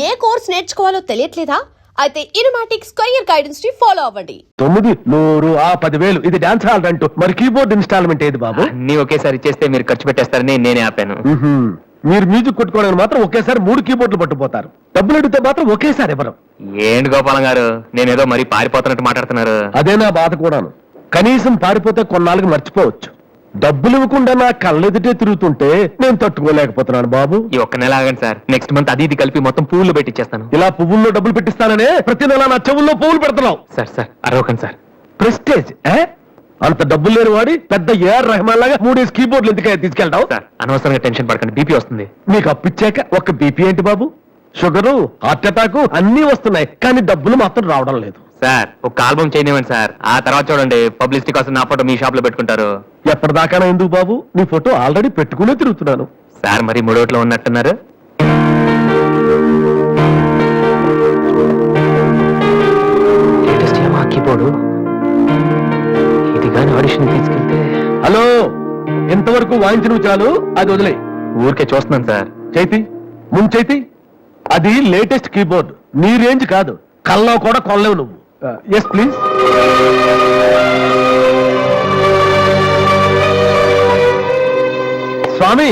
ఏ course నేర్చుకోవాలో తెలియట్లేదా? అయితే ఇనుమాటిక్ square guidance ని follow అవ్వండి. 9, 100, 10,000 ఇది డాన్స్ హాల్ అంటూ మరి కీబోర్డ్ ఇన్స్టాల్మెంట్ ఏది బాబు? అన్ని ఒకేసారి ఇచ్చేస్తే మీరు ఖర్చు పెట్టేస్తారని నేనే ఆపాను. మీరు మ్యూజిక్ కొట్టుకోవడానికి మాత్రం ఒకేసారి 3 కీబోర్డులు పట్టుకుపోతారు. డబ్బులు అడిగితే మాత్రం ఒకేసారి ఇవ్వరు. ఏంటి గోపాలం గారు, నేనేదో మరీ పారిపోతున్నట్టు మాట్లాడుతున్నారు. అదే నా బాధ కూడాను. కనీసం పారిపోతే కొన్నాళ్ళకి మర్చిపోవచ్చు. డబ్బులు ఇవ్వకుండా నా కళ్ళెదుటే తిరుగుతుంటే నేను తట్టుకోలేకపోతున్నాను బాబు. ఈ ఒక్క నెల ఆగండి సార్, నెక్స్ట్ మంత్ అది ఇది కలిపి మొత్తం పువ్వులు పెట్టిచ్చేస్తాను. ఇలా పువ్వుల్లో డబ్బులు పెట్టిస్తాననే ప్రతి నెల నా చెవుల్లో పువ్వులు పెడుతున్నావు. Sir అరవకండి sir. ప్రెస్టేజ్ అంత డబ్బులు లేని వాడి పెద్ద ఏఆర్ రెహమాన్ లాగా 3 కీబోర్డులు ఎందుకైనా తీసుకెళ్తావు? సార్ అనవసరంగా టెన్షన్ పడకండి, బీపీ వస్తుంది. నీకు అప్పిచ్చాక ఒక్క బీపీ ఏంటి బాబు? షుగరు, హార్ట్ అటాక్ అన్ని వస్తున్నాయి, కానీ డబ్బులు మాత్రం రావడం లేదు. సార్ ఒక ఆల్బమ్ చేయనివ్వండి సార్, ఆ తర్వాత చూడండి పబ్లిసిటీ కోసం నా ఫోటో మీ షాప్ లో పెట్టుకుంటారు. ఎప్పటిదాకా ఎందుకు బాబు? నీ ఫోటో ఆల్రెడీ పెట్టుకునే తిరుగుతున్నాను. సార్ మరి మూడోట్లో ఉన్నట్టున్నారు. లేటెస్ట్ ఏమో కీబోర్డు, ఇది కానీ ఆడిషన్ తీసుకెళ్తే. హలో, ఎంతవరకు వాయించిన చాలు, అది వదిలే. ఊరికే చూస్తున్నాను సార్. చైతి ముంచైతి, అది లేటెస్ట్ కీబోర్డ్, నీ రేంజ్ కాదు. కల్లో కూడా కొనలేవు నువ్వు. Yes please. స్వామి,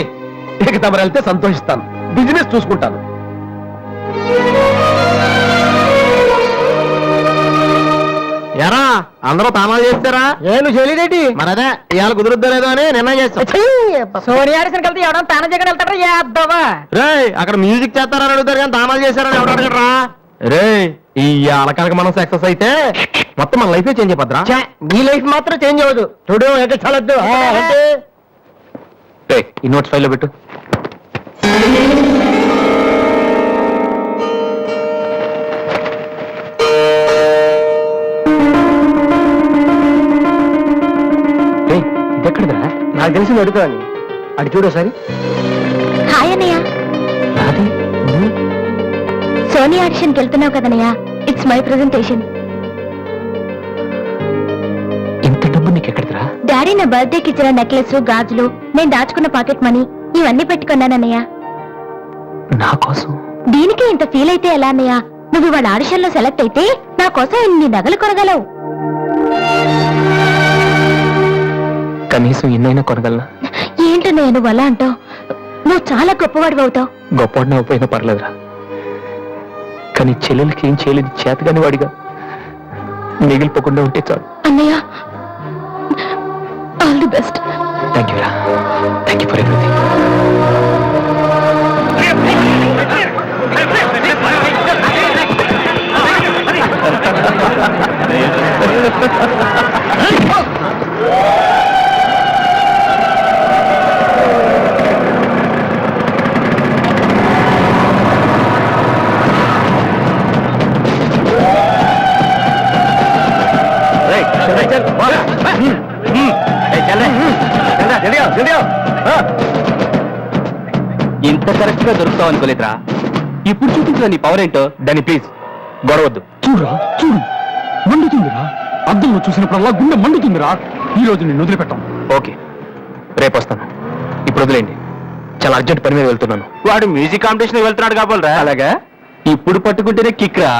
ఇక తమరు వెళ్తే సంతోషిస్తాను, బిజినెస్ చూసుకుంటాను. ఎరా అందరూ తామాలు చేస్తారా? ఏను చేయలేదేటి? మరదే ఇవాళ కుదురుద్దలేదో అని నిర్ణయం చేస్తాం. సోనియా ఆడిషన్ కలిసి ఎవడన్నా తానం చేయకుండా వెళ్తారా? చేద్దావా రే అక్కడ మ్యూజిక్ చేస్తారని అడుగుతారు కానీ తామాలు చేస్తారని ఎవరు అడగరా? రే ఈ కనుక మనం సక్సెస్ అయితే మొత్తం మన లైఫే చేంజ్ అయిపోద్రా. నీ లైఫ్ మాత్రం చేంజ్ అవ్వదు. చూడు ఎక్కడ చాలద్దు. ఈ నోట్స్ ఫైల్లో పెట్టు. ఇదెక్కడిదా? నాకు తెలిసి అడుగుతాను. అడి చూడు సరి. హాయ్ అన్నయ్య. సోనీ ఆడిషన్కి వెళ్తున్నావు కదన్నయ్య, ఇట్స్ మై ప్రెజెంటేషన్. ఇంత డబ్బు నీకు ఎక్కడిదిరా? డాడీ నా బర్త్డేకి ఇచ్చిన నెక్లెస్, గాజులు, నేను దాచుకున్న పాకెట్ మనీ ఇవన్నీ పెట్టుకున్నానన్నయ్య. నా కోసం? దీనికి ఇంత ఫీల్ అయితే ఎలా అన్నయ్య? నువ్వు ఇవాళ ఆడిషన్ లో సెలెక్ట్ అయితే నా కోసం ఇన్ని నగలు కొనగలవు. కనీసం ఇన్నైనా కొనగలనా? ఏంటన్నయ్య నువ్వు అలా అంటావు? నువ్వు చాలా గొప్పవాడు అవుతావు. గొప్పవాడిని అయిపోయినా పర్లేదురా, కానీ చెల్లెలకి ఏం చేయలేదు చేతగాని వాడిగా మిగిలిపోకుండా ఉంటే చాలు. అన్నయ్య, all the best. Thank you రా, థ్యాంక్ యూ ఫర్ ఎవ్రీథింగ్. ఇంత కరెక్ట్ గా దొరుకుతావు అనుకోలేదురా. ఇప్పుడు చూపించిన నీ పవర్ ఏంటో దాన్ని ప్లీజ్ గొడవద్దు. చూడరా చూడు, మండుతుందిరా. అద్దంలో చూసినప్పుడల్లా గుండె మండుతుందిరా. ఈ రోజు నేను వదిలిపెట్టాం. ఓకే, రేపు వస్తాను. ఇప్పుడు వదిలేండి, చాలా అర్జెంట్ పని మీద వెళ్తున్నాను. వాడు మ్యూజిక్ కాంపిటీషన్ వెళ్తున్నాడు కాబోలరా. అలాగా? ఇప్పుడు పట్టుకుంటేనే కిక్ రా.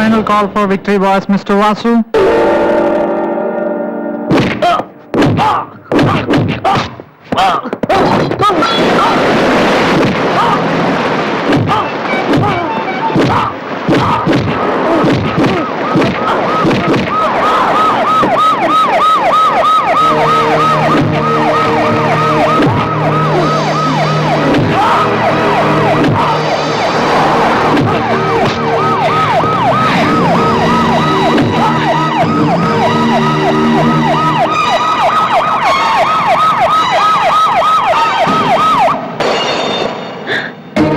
final call for victory was Mr. Vasu.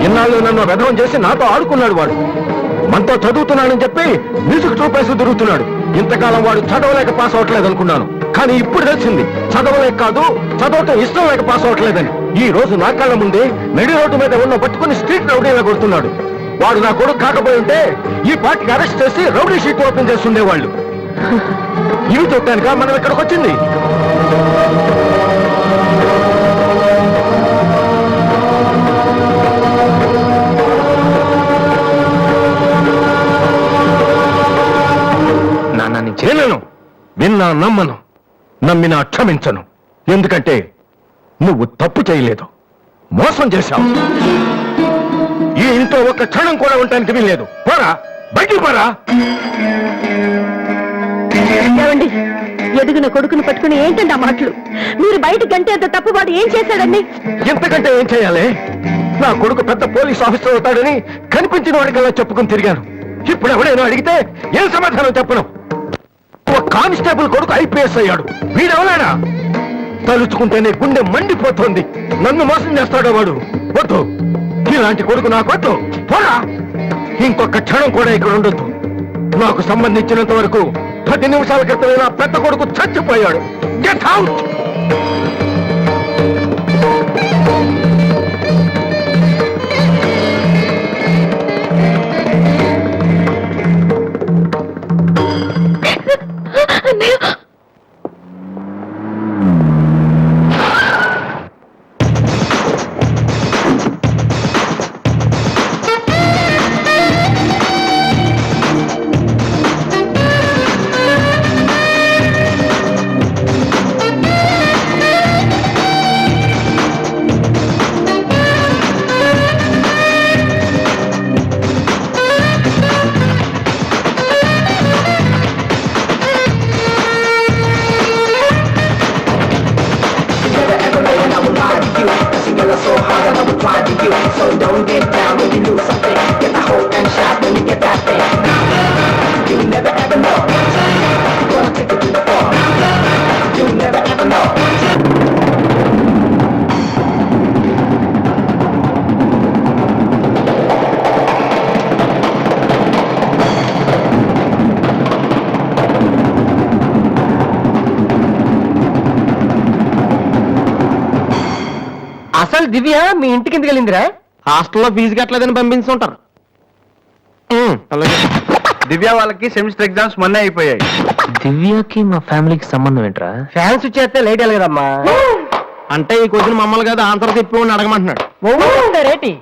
ఇన్నాళ్ళు నన్ను వెధవం చేసి నాతో ఆడుకున్నాడు వాడు. మనతో చదువుతున్నాడని చెప్పి మ్యూజిక్ చూపేసి తిరుగుతున్నాడు. ఇంతకాలం వాడు చదవలేక పాస్ అవట్లేదు అనుకున్నాను, కానీ ఇప్పుడు తెలిసింది చదవలేక కాదు, చదవటం ఇష్టం లేక పాస్ అవట్లేదని. ఈ రోజు నా కళ్ళ ముందే నడి రోడ్డు మీద ఉన్న పట్టుకుని స్ట్రీట్ రౌడీలా కొడుతున్నాడు. వాడు నా కొడుకు కాకపోయి ఉంటే ఈ పార్టీకి అరెస్ట్ చేసి రౌడీ షీట్ ఓపెన్ చేస్తుండేవాళ్ళు. ఇవి చూడటానిక మనం ఇక్కడికి వచ్చింది. చేయలేను, విన్నా నమ్మను, నమ్మినా క్షమించను. ఎందుకంటే నువ్వు తప్పు చేయలేదు, మోసం చేశావు. ఈ ఇంట్లో ఒక్క క్షణం కూడా ఉండటానికి వీల్లేదు. పోరా, బయటికి పోరా. ఏమండి, ఎదిగిన కొడుకును పట్టుకుని ఏంటండి ఆ మాటలు? మీరు బయటకు అంటే అంత తప్పుబాటు ఏం చేశాడండి? ఎంతకంటే ఏం చేయాలి? నా కొడుకు పెద్ద పోలీస్ ఆఫీసర్ అవుతాడని కనిపించిన వాడికల్లా చెప్పుకుని తిరిగాను. ఇప్పుడు ఎవడైనా అడిగితే ఏం సమాధానం చెప్పను. ఒక కానిస్టేబుల్ కొడుకు ఐపీఎస్ అయ్యాడు. వీడెవలాడా? తలుచుకుంటేనే గుండె మండిపోతుంది. నన్ను మోసం చేస్తాడు వాడు. వద్దు, ఇలాంటి కొడుకు నాకు వద్దు. పోరా, ఇంకొక క్షణం కూడా ఇక్కడ ఉండొద్దు. నాకు సంబంధించినంత వరకు 10 నిమిషాల క్రితమే నా పెద్ద కొడుకు చచ్చిపోయాడు. Get out. అసలు దివ్య మీ ఇంటికి ఎందుకు వెళ్ళిందిరా? హాస్టల్లో ఫీజు కట్టలేదని పంపించుంటారు. అలాగే దివ్య వాళ్ళకి సెమిస్టర్ ఎగ్జామ్స్ మొన్న అయిపోయాయి. దివ్యకి మా ఫ్యామిలీకి సంబంధం ఏంట్రా? ఫ్యాన్స్ వచ్చేస్తే లేట్ వెళ్ళగదమ్మా. అంటే ఈ క్వశ్చన్ మమ్మల్ని కాదు ఆన్సర్ చెప్పి అడగమంటున్నాడు. రేటి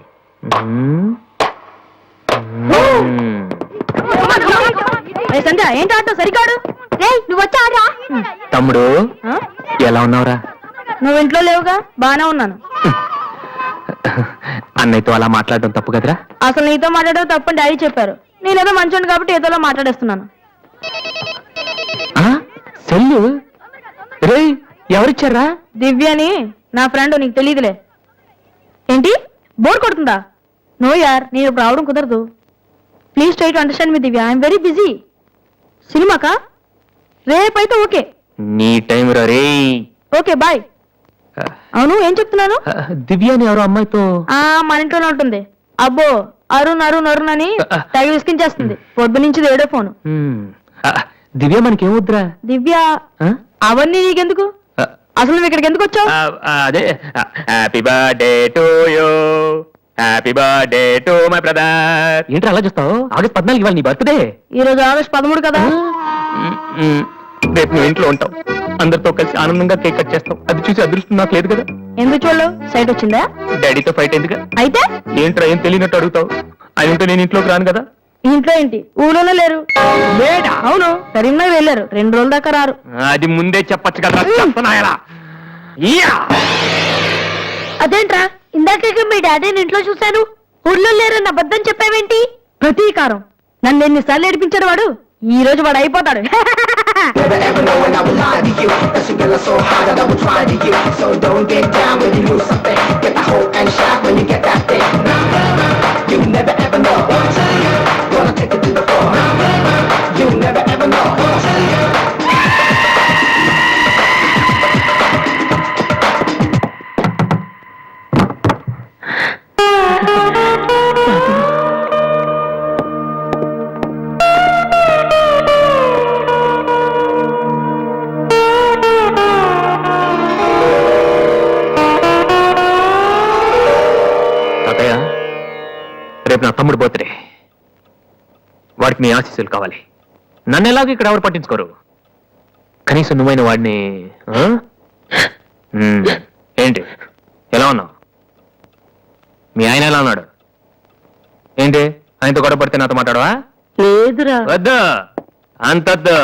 సంధ్య ఏంటి ఆటో సరికాడు? నువ్వు వచ్చా ఆడరా? తమ్ముడు ఎలా ఉన్నావురా? నువ్వు ఇంట్లో లేవుగా, బానే ఉన్నాను. అన్నయ్యతో అలా మాట్లాడడం తప్పు కదరా? అసలు నీతో మాట్లాడడం తప్పని డాడీ చెప్పారు. నేనేదో మంచోండి కాబట్టి ఏదోలా మాట్లాడేస్తున్నాను. సెల్లు రే ఎవరిచ్చారా? దివ్యని, నా ఫ్రెండ్, నీకు తెలియదులే. ఏంటి బోర్ కొడుతుందా? నో యార్, నేను ఇప్పుడు రావడం కుదరదు. Please try to understand me Divya, I'm very busy. సినిమాకా? రేపైతే ఓకే. నీ టైం రా రే. Okay bye. అవును, ఏం చెప్తున్నాను? దివ్య అని ఎవరో అమ్మాయితో మన ఇంట్లోనే ఉంటుంది. అబ్బో, అరుణ్ అరుణ్ అరుణ్ అని తెగ విసికించేస్తుంది. పొద్దు నుంచి ఏడో ఫోను. దివ్య మనకేమొద్దురా? దివ్య అవన్నీ నీకెందుకు? అసలు నువ్వు ఇక్కడికి ఎందుకు వచ్చావు? అదే happy birthday to you, happy birthday to my brother. ఏంటి అలా చూస్తావు? ఆగస్ట్ 14 ఇవాళ నీ బర్త్డే. ఈ రోజు ఆగస్ట్ 13 కదా. రేపు నువ్వు ఇంట్లో ఉంటావు, అందరితో కలిసి ఆనందంగా కేక్ కట్ చేస్తావు. అది చూసి అదృష్టం నాకు లేదు కదా. ఎందుకు చూడలేవు? సైట్ వచ్చిందా? డాడీతో ఫైట్ ఎందుకు? అయితే ఏంట్రా ఏం తెలియనట్టు అడుగుతావు? అది ఉంటే నేను ఇంట్లోకి రాను కదా. ఇంట్లో ఏంటి ఊళ్ళో లేరు. లేడా? అవును, కరీంనగర్ వెళ్ళారు, 2 రోజుల దాకా రారు. అది ముందే చెప్పచ్చు కదా. చెప్తున్నాయలా అదేంట్రా, ఇందాక మీ డాడీని ఇంట్లో చూశాను, ఊర్లో లేరన్న అబద్ధం చెప్పావేంటి? ప్రతీకారం. నన్ను ఎన్నిసార్లు ఏడిపించాడు వాడు, ఈ రోజు వాడు అయిపోతాడు. Never ever know when I would lie to you. That you girl are so hot that I would try to you. So don't get down when you lose something. Get the hope and shout when you get that thing. You never ever know. Gonna take it to the floor. You never ever know. తాతయ్య, రేపు నా తమ్ముడు birthday. వాడికి నీ ఆశీస్సులు కావాలి. నన్ను ఎలాగో ఇక్కడ ఎవరు పట్టించుకోరు. కనీసం నువ్వైన వాడిని ఆ? ఏంటి ఎలా ఉన్నావు? మీ ఆయన ఎలా ఉన్నాడు? ఏంటి ఆయనతో గొడవ పడితే నాతో మాట్లాడవా? లేదురా. వద్దు, అంతొద్దు.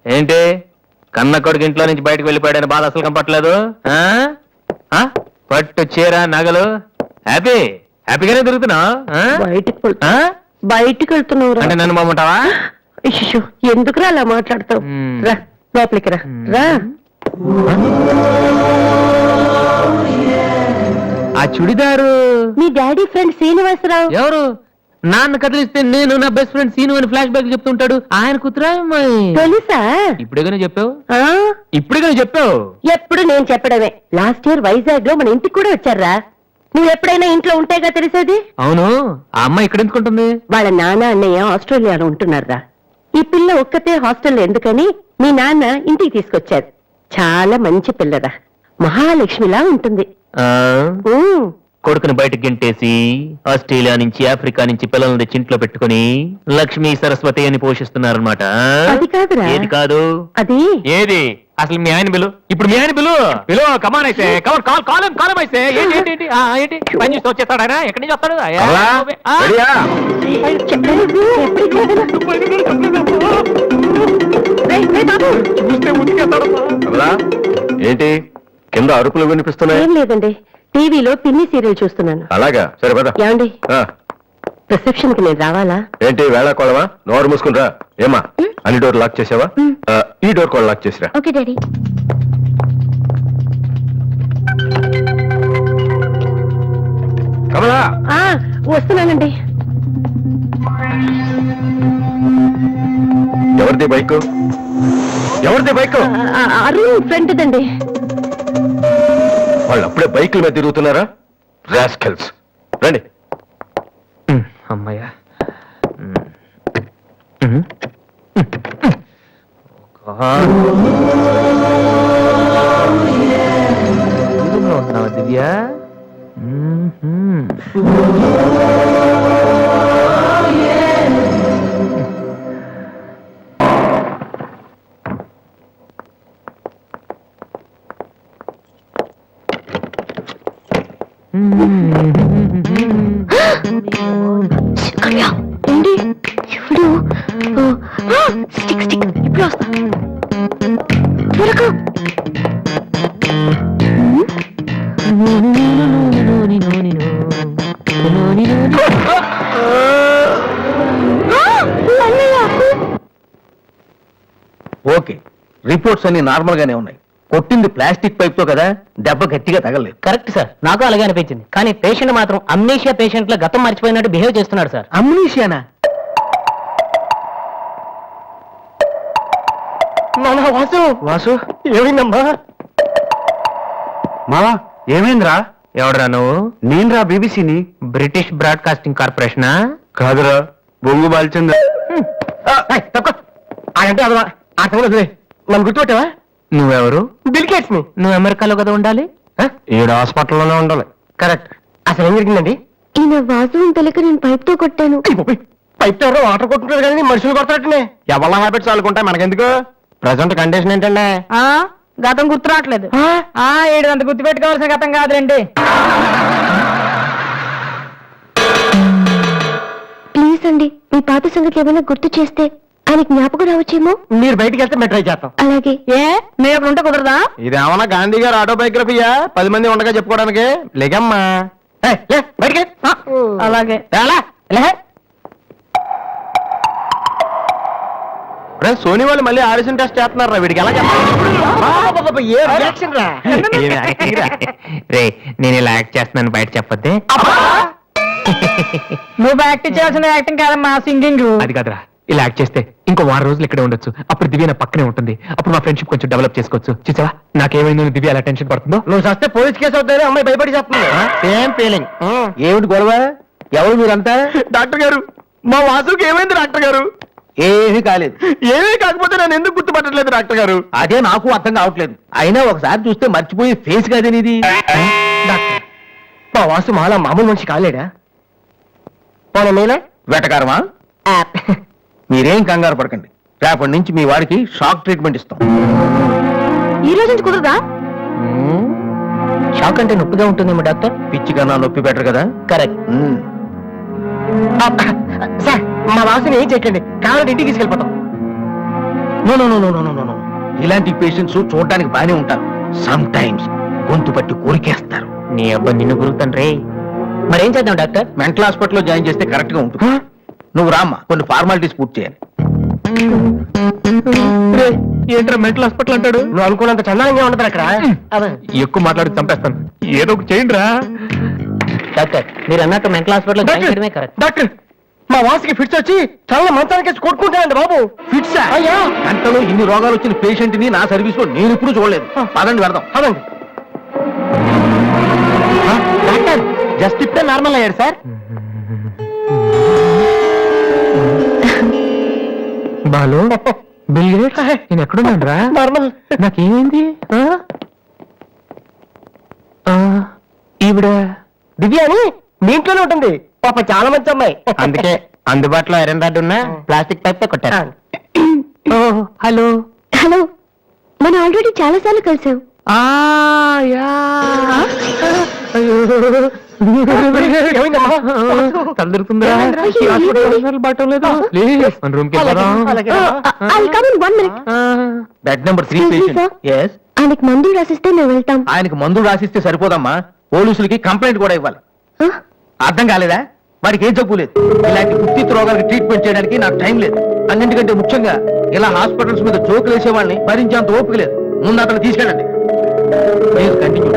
ఏంటి కన్న కొడుకు ఇంట్లో నుంచి బయటకు వెళ్ళిపోయాడని బాధ అసలు కనపట్లేదు. పట్టు చీర నగలు హ్యాపీగానే దొరుకుతున్నావు. బయటికి వెళ్తున్నావు అంటే నన్ను బాగుంటావా? ఎందుకురా అలా మాట్లాడతావు? రా లోపలికి రా. రా. ఆ చుడిదారు మీ డాడీ ఫ్రెండ్ శ్రీనివాసరావు. ఎవరు? నాన్న కదిలిస్తే నేను నా బెస్ట్ ఫ్రెండ్ సీను అని ఫ్లాష్ బ్యాక్ చెప్తుంటాడు. ఆయన కూతురా? తెలుసా? ఇప్పుడేగానే చెప్పావు. ఆ? ఇప్పుడేగానే చెప్పావు. ఎప్పుడు నేను చెప్పడమే. లాస్ట్ ఇయర్ వైజాగ్ లో మన ఇంటికి కూడా వచ్చారా. నువ్వు ఎప్పుడైనా ఇంట్లో ఉంటేగా తెలిసేది. అవును, ఆ అమ్మాయి ఇక్కడ ఎందుకుంటుంది? వాళ్ళ నాన్న అన్నయ్య ఆస్ట్రేలియాలో ఉంటున్నారా. ఈ పిల్ల ఒక్కతే హాస్టల్లో ఎందుకని మీ నాన్న ఇంటికి తీసుకొచ్చారు. చాలా మంచి పిల్లరా, మహాలక్ష్మిలా ఉంటుంది. ఆ, ఉమ్. కొడుకుని బయటకు గెంటేసి ఆస్ట్రేలియా నుంచి ఆఫ్రికా నుంచి పిల్లల్ని తెచ్చి ఇంట్లో పెట్టుకుని లక్ష్మీ సరస్వతి అని పోషిస్తున్నారన్నమాట. అది కాదురా. ఏది కాదు? అది ఏది అసలు? మీ ఆయన బిలు. ఇప్పుడు మీ ఆయన బిలు కమాన్ అయితే కాలం అయితే ఏంటి పని చూసి వచ్చేస్తాడు ఆయన. ఎక్కడి నుంచి వస్తాడు? ఏంటి కింద అరుపులు వినిపిస్తున్నాయి? ఏం లేదండి, టీవీలో పిన్ని సీరియల్ చూస్తున్నాను. అలాగా, సరే పద. ఏమండి, రిసెప్షన్ కి నేను రావాలా? ఏంటి వేళ కోళవా? నోరు మూసుకునిరా. ఏమా అన్ని డోర్ లాక్ చేసావా? ఈ డోర్ కూడా లాక్ చేసిరా. Okay daddy. కమలా, వస్తున్నానండి. ఎవరిది బైక్? ఎవరిది బైక్? అరుణ్ ఫ్రెండ్ దండి. వాళ్ళు అప్పుడే బైకుల మీద తిరుగుతున్నారా? రాస్కెల్స్. రండి. అమ్మాయ్యా. ఉంటున్నావా దివ్య? ఏంటి ఇప్పుడు ఇప్పుడు వస్తా. త్వరగా. ఓకే, రిపోర్ట్స్ అన్ని నార్మల్ గానే ఉన్నాయి. కొట్టింది ప్లాస్టిక్ పైప్ తో కదా, దెబ్బ గట్టిగా తగలేదు. కరెక్ట్ సార్, నాకు అలాగే అనిపించింది. కానీ పేషెంట్ మాత్రం అమ్నేషియా పేషెంట్ లో గతం మర్చిపోయినట్టు బిహేవ్ చేస్తున్నాడు సార్. అమ్నీషియానా? వాసు వాసు, ఏమైందమ్మా? మావా ఏమైందిరా? ఎవడరా నువ్వు? నేనురా, బీబీసీని. British broadcasting కార్పొరేషనా? కాదురా, బొంగు బాల్చింద. అంటే అదవా ఆ సంగతి నన్ను గుర్తుపెట్టావా? నువ్వెవరు? బిల్ గేట్స్ ని. నువ్వు అమెరికాలో కదా ఉండాలి? ఈడ హాస్పిటల్లోనే ఉండాలి. కరెక్ట్. అసలు ఏం జరిగిందండి? ఈయన వాసు తెలియక నేను పైప్ తో కొట్టాను. పైప్ ఎవరో వాటర్ కొట్టుకుంటారు కానీ మనుషులు కొడతారటనే. ఎవరి హ్యాబిట్స్ వాళ్ళకుంటాయి, మనకెందుకు? ప్రజెంట్ కండిషన్ ఏంటండి? గతం గుర్తు రావట్లేదు. ఏడు గుర్తు పెట్టుకోవాల్సిన గతం కాదులేండి. ప్లీజ్ అండి, మీ పాత సంగతి ఏమైనా గుర్తు చేస్తే ఆయనకి జ్ఞాపకం రావచ్చేమో. మీరు బయటికి వెళ్తే మేము ట్రై చేస్తాం. అలాగే. ఏ మేము అక్కడ ఉంటే కుదరదా? ఇదేమన్నా గాంధీ గారు ఆటోబయోగ్రఫీయా 10 మంది ఉండగా చెప్పుకోవడానికి? లేకమ్మా లే బయటికి. అలాగే. సోనీ వాళ్ళు మళ్ళీ ఆడిషన్ టెస్ట్ చేస్తున్నారా? వీడికి ఎలా రే నేను ఇలా యాక్ట్ చేస్తున్నాను బయట చెప్పొద్దే. నువ్వు యాక్టింగ్ చేయాల్సిన యాక్టింగ్ కాదమ్మా, సింగింగ్. అది కాదురా, ఇలా యాక్ట్ చేస్తే ఇంకో 6 రోజులు ఇక్కడే ఉండొచ్చు. అప్పుడు దివ్య నా పక్కనే ఉంటుంది. అప్పుడు మా ఫ్రెండ్షిప్ కొంచెం డెవలప్ చేసుకోవచ్చు. చూసావా నాకేమైందో దివ్య అలా టెన్షన్ పడుతుందో. నువ్వు చస్తే పోలీస్ కేసు అవుతాయి. అమ్మాయి భయపడి చెప్తుంది. Same feeling. ఏమిటి గొడవ? ఎవరు మీరంతా? డాక్టర్ గారు, మా వాసుకి ఏమైంది డాక్టర్ గారు? ఏమీ కాలేదు. ఏమీ కాకపోతే నన్ను ఎందుకు గుర్తుపట్టట్లేదు డాక్టర్ గారు? అదే నాకు అర్థం కావట్లేదు. అయినా ఒకసారి చూస్తే మర్చిపోయి ఫేస్ కాదని ఇది. డాక్టర్, మా వాసు మాలా మామూలు మనిషి కాలేడా? పోనీ మీనా వెటకారమా? మీరేం కంగారు పడకండి. రేపటి నుంచి మీ వాడికి షాక్ ట్రీట్మెంట్ ఇస్తాం. ఈ రోజు నుంచి కుదరదా? షాక్ అంటే నొప్పిగా ఉంటుందేమో డాక్టర్. పిచ్చి కన్నా నొప్పి బెటర్ కదా. కరెక్ట్. సార్, మా వాసుని ఏం చేయకండి, కావాలంటే ఇంటికి తీసుకెళ్ళిపోతాం. No no no no no no no. ఇలాంటి పేషెంట్స్ చూడడానికి బానే ఉంటారు. సమ్ టైమ్స్ గొంతు పట్టి కోరికేస్తారు. నీ అబ్బా నిన్ను గురుతాను రే. మరేం చేద్దాం డాక్టర్? మెంటల్ హాస్పిటల్లో జాయిన్ చేస్తే కరెక్ట్ గా ఉంటుంది. నువ్వు రామ్మా, కొన్ని ఫార్మాలిటీస్ పూర్తి చేయాలి. ఏంట్రా మెంటల్ హాస్పిటల్ అంటాడు? నువ్వు అనుకున్నంత చందానంగా ఉండదు అక్కడ. ఎక్కువ మాట్లాడి చంపేస్తాను. ఏదో ఒకటి చేయండి రా. డాక్టర్ మీరు అన్నట్టు మెంటల్ హాస్పిటల్ జాయిన్ చేయడమే కరెక్ట్. డాక్టర్, మా వాసుకి ఫిట్స్ వచ్చి చాలా మంచానికి కొట్టుకుంటానండి బాబు. ఫిట్స్ అయ్యా, గంటలో ఇన్ని రోగాలు వచ్చిన పేషెంట్ ని నా సర్వీస్ లో నేను ఎప్పుడు చూడలేదు. పదండి వెళ్దాం. అదండి. డాక్టర్, జస్ట్ ఇప్పుడే నార్మల్ అయ్యాడు సార్. బాలు, బిల్ గేట్స్, నేను ఎక్కడున్నాను రా? నార్మల్. నాకేమైంది? ఈవిడ దివ్య అని మీ ఇంట్లోనే ఉంటుంది. పాప చాలా మంచి అమ్మాయి. అందుకే అందుబాటులో ఐరన్ రాడ్ ఉన్న ప్లాస్టిక్ పైప్ తో కొట్టారు. హలో. హలో, మనం ఆల్రెడీ చాలా సార్లు కలిసాం. తలదిరుతుందా? బాటం లేదు. మన రూమ్ కి I'll come in 1 minute. Bed number 3 Excuse me, patient. sir. Yes. ఆయనకి మందులు రాసిస్తే మేము వెళ్తాం. ఆయనకు మందులు రాసిస్తే సరిపోదమ్మా, పోలీసులకి కంప్లైంట్ కూడా ఇవ్వాలి. ఆ? అర్థం కాలేదా? వాడికి ఏం జబ్బు లేదు. ఇలాంటి గుర్తిత్ రోగాలకు ట్రీట్మెంట్ చేయడానికి నాకు టైం లేదు. అన్నింటికంటే ముఖ్యంగా ఇలా హాస్పిటల్స్ మీద జోకులు వేసే వాళ్ళని భరించేంత ఓపిక లేదు. ముందు అతను తీసుకెళ్ళండి. Please continue.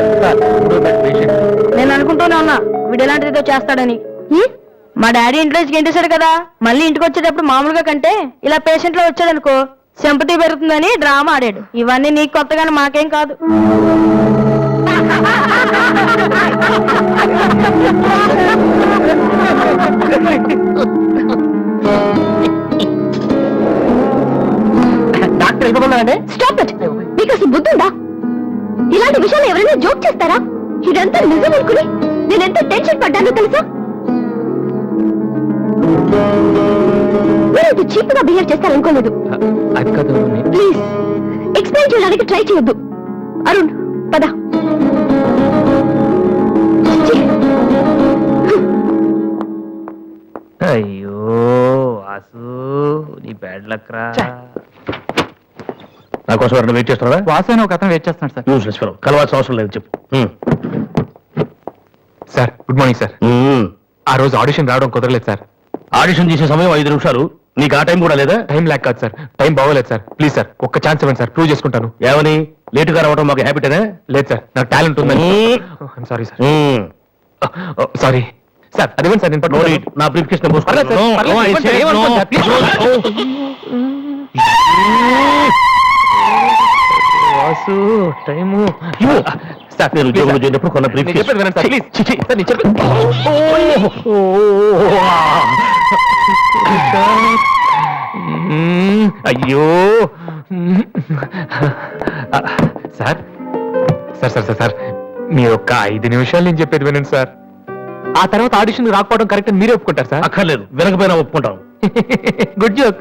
పేషెంట్ నేను అనుకుంటూనే ఉన్నా వీడు ఎలాంటిదో చేస్తాడని. ఏ? మా డాడీ ఇంట్లో గెంటేశాడు కదా, మళ్ళీ ఇంటికి వచ్చేటప్పుడు మామూలుగా కంటే ఇలా పేషెంట్ లో వచ్చాడనుకో సింపతి పెరుగుతుందని డ్రామా ఆడాడు. ఇవన్నీ నీకు కొత్తగానే మాకేం కాదు. డాక్టర్ ఇవ్వకున్నానండి. Stop it. మీకు అసలు బుద్ధి ఉందా? ఇలాంటి విషయాలు ఎవరైనా జోక్ చేస్తారా? ఇదంతా నిజం అనుకుని నేను ఎంత టెన్షన్ పడ్డానో తెలుసా? మీరు ఇంత చీప్ గా బిహేవ్ చేస్తారనుకోలేదు. అది కాదు. ప్లీజ్ ఎక్స్ప్లెయిన్ చేయడానికి ట్రై చేయొద్దు. అరుణ్, పద. అయ్యో వాసు, నీ బ్యాడ్ లక్ రా. నా కోసం ఎవరైనా వెయిట్ చేస్తున్నారా? వాసు అని ఒక అతను వెయిట్ చేస్తున్నాడు సార్. Useless fellow. కలవాల్సిన అవసరం లేదు. చెప్పు. Sir good morning sir. ఆ రోజు ఆడిషన్ రావడం కుదరలేదు సార్. ఆడిషన్ చేసే సమయం 5 నిమిషాలు. నీకు ఆ టైం కూడా లేదా? టైం ల్యాక్ కాదు సార్, టైం బాగోలేదు సార్. ప్లీజ్ సార్ ఒక్క ఛాన్స్ ఇవ్వండి సార్, ప్రూవ్ చేసుకుంటాను. ఏమని లేటుగా రావడం మాకు హ్యాబిటేనా? లేదు సార్, నాకు టాలెంట్ ఉందని. Sorry sir. సారీ సార్, అదివ్వండి సార్, నేను No పట్టుకుంటాను. need. నా బ్రీఫ్ కేస్ పర్లేదు సార్, పర్లేదు, ఇవ్వండి సార్, ఏమనుకోండి sir, please. Vasu time sir, నేను ఉద్యోగంలో చేరినప్పుడు కొన్న బ్రీఫ్ నేను కేస్. చెప్పేది వినండి సార్, ప్లీజ్. సార్, నేను చెప్పేది. అయ్యో sir sir sir sir sir మీరు ఒక్క 5 నిమిషాలు నేను చెప్పేది వినండి సార్. ఆ తర్వాత ఆడిషన్ రాకపోవడం కరెక్ట్ అని మీరే ఒప్పుకుంటారు సార్? అక్కర్లేదు, వినకపోయినా ఒప్పుకుంటాం. Good joke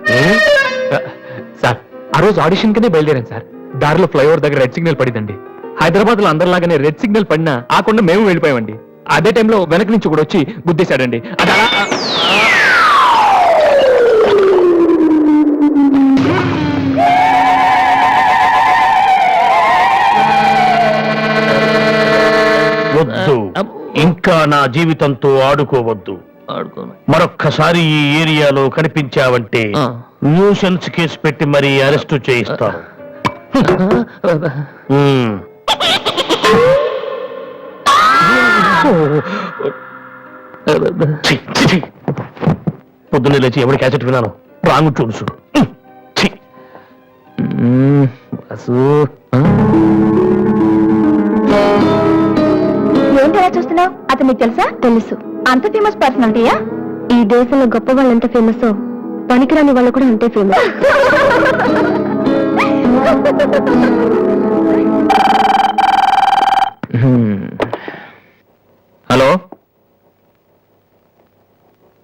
sir. ఆ రోజు ఆడిషన్ కింద బయలుదేరాను సార్. దారిలో ఫ్లైఓవర్ దగ్గర రెడ్ సిగ్నల్ పడిందండి. హైదరాబాద్ లో అందరిలాగానే రెడ్ సిగ్నల్ పడినా ఆకుండా మేము వెళ్ళిపోయామండి. అదే టైంలో వెనక నుంచి కూడా వచ్చి గుద్దేశాడండి. అది అలా ఇంకా నా జీవితంతో ఆడుకోవద్దు. ఆడుకోను. మరొక్కసారి ఈ ఏరియాలో కనిపించావంటే ఆ. న్యూసెన్స్ కేసు పెట్టి మరీ అరెస్టు చేయిస్తాను. ఉమ్. ఛీ, ఛీ, ఛీ. పొద్దున్నే లేచి ఎవరి క్యాసెట్ విన్నాను రాంగ్ చూసు. వాసు. ఏంటలా చూస్తున్నావు? అతను నీకు తెలుసా? తెలుసు. అంత ఫేమస్ పర్సనాలిటీయా? ఈ దేశంలో గొప్ప వాళ్ళు ఎంత ఫేమస్, పనికిరాని వాళ్ళు కూడా అంతే ఫేమస్. హలో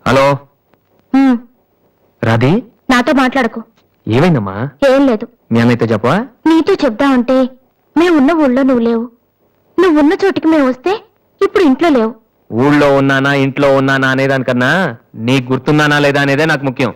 హలో హ్మ్, రాధి, నాతో మాట్లాడకు. ఏమైందమ్మా? ఏం లేదు. మీ అన్నయ్యతో చెప్పవా? నీతో చెప్దామంటే మేమున్న ఊళ్ళో నువ్వు లేవు, నువ్వున్న చోటికి మేము వస్తే ఇప్పుడు ఇంట్లో లేవు. ఊళ్ళో ఉన్నానా ఇంట్లో ఉన్నానా అనేదానికన్నా నీకు గుర్తున్నానా లేదా అనేదే నాకు ముఖ్యం.